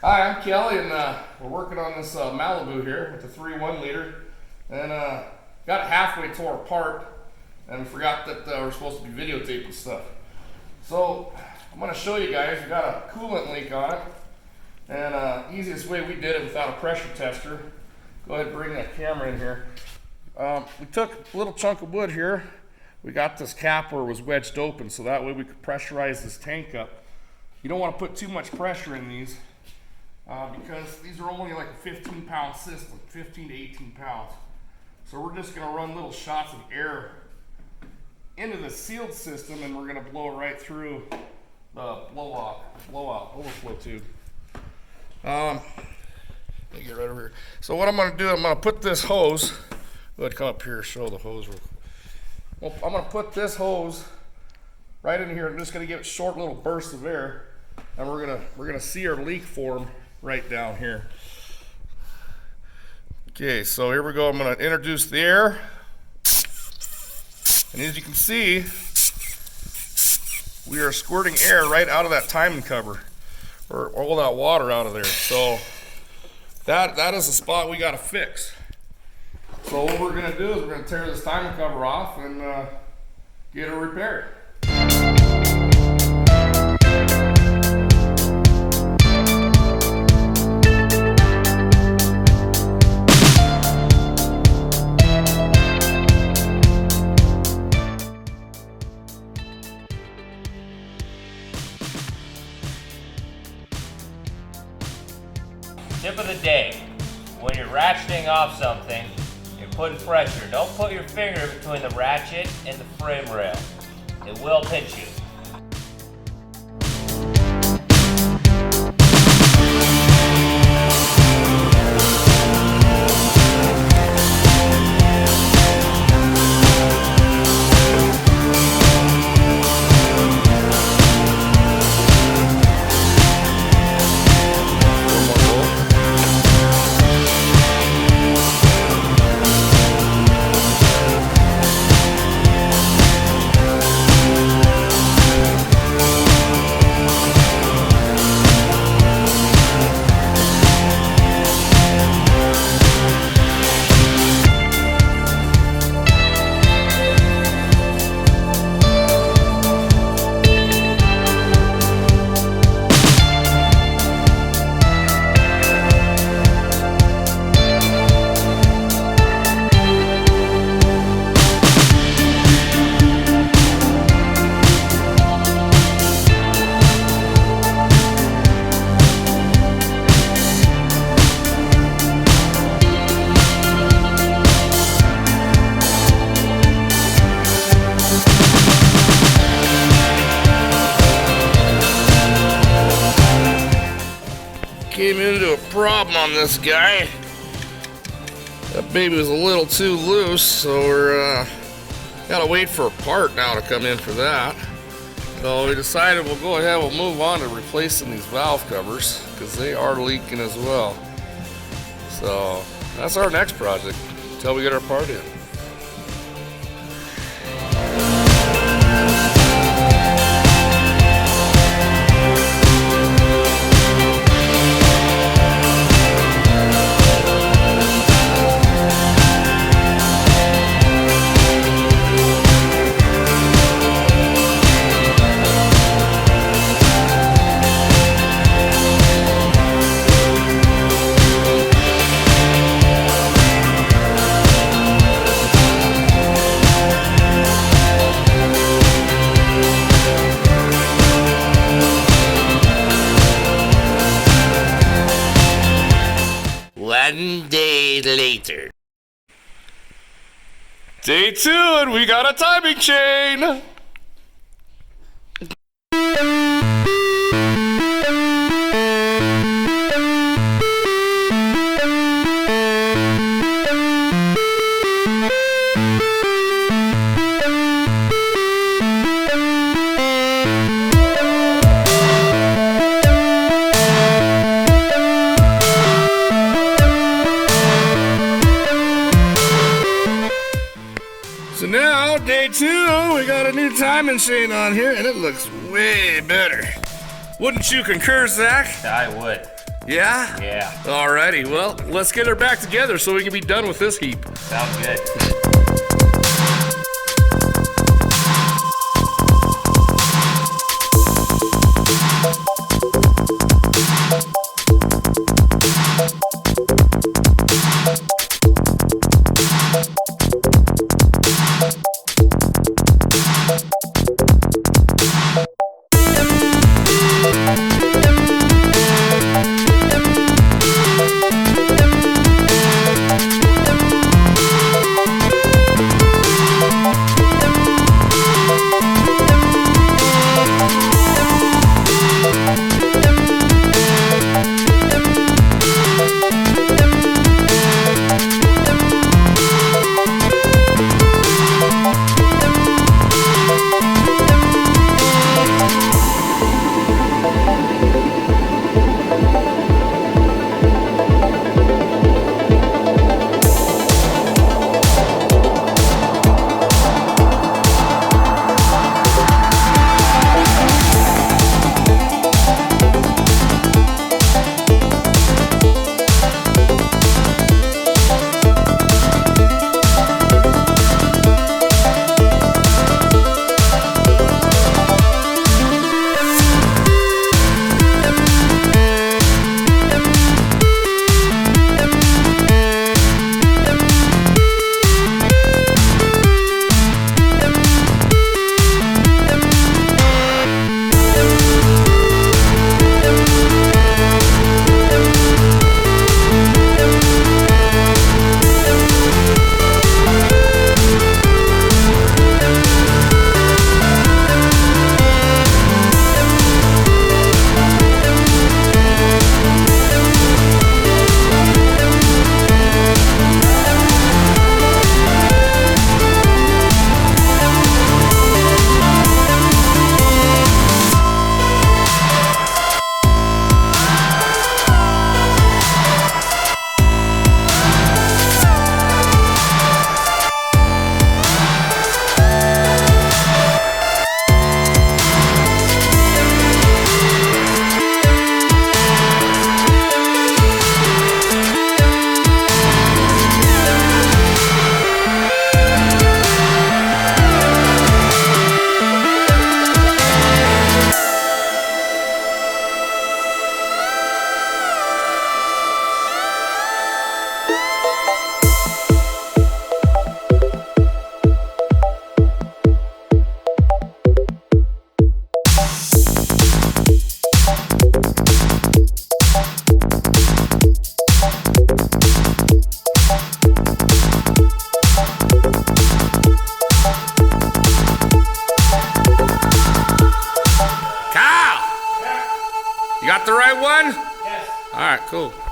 Hi, I'm Kelly, and we're working on this Malibu here with the 3.1 liter, and got it halfway tore apart, and we forgot that we're supposed to be videotaping stuff. So I'm going to show you guys. We got a coolant leak on it, and easiest way we did it without a pressure tester. Go ahead and bring that camera in here. We took a little chunk of wood here. We got this cap where it was wedged open, so that way we could pressurize this tank up. You don't want to put too much pressure in these. Because these are only like a 15-pound system, 15 to 18 pounds. So we're just going to run little shots of air into the sealed system, and we're going to blow it right through the blowout overflow tube. Let me get right over here. So what I'm going to do, I'm going to put this hose. Go ahead, come up here, show the hose. Well, I'm going to put this hose right in here. I'm just going to give it short little bursts of air, and we're gonna see our leak form right down here. Okay, so here we go. I'm going to introduce the air, and as you can see, we are squirting air right out of that timing cover, or all that water out of there. So that is a spot we got to fix. So what we're going to do is we're going to tear this timing cover off and get it repaired. Tip of the day, when you're ratcheting off something, you're putting pressure. Don't put your finger between the ratchet and the frame rail. It will pinch you. Came into a problem on this guy. That baby was a little too loose, so we're gotta wait for a part now to come in for that. So we decided we'll go ahead, we'll move on to replacing these valve covers because they are leaking as well. So that's our next project until we get our part in. One day later. Day 2, and we got a timing chain. So now, day 2, we got a new timing chain on here, and it looks way better. Wouldn't you concur, Zach? I would. Yeah? Yeah. Alrighty, well, let's get her back together so we can be done with this heap. Sounds good. You got the right one? Yes. All right, cool.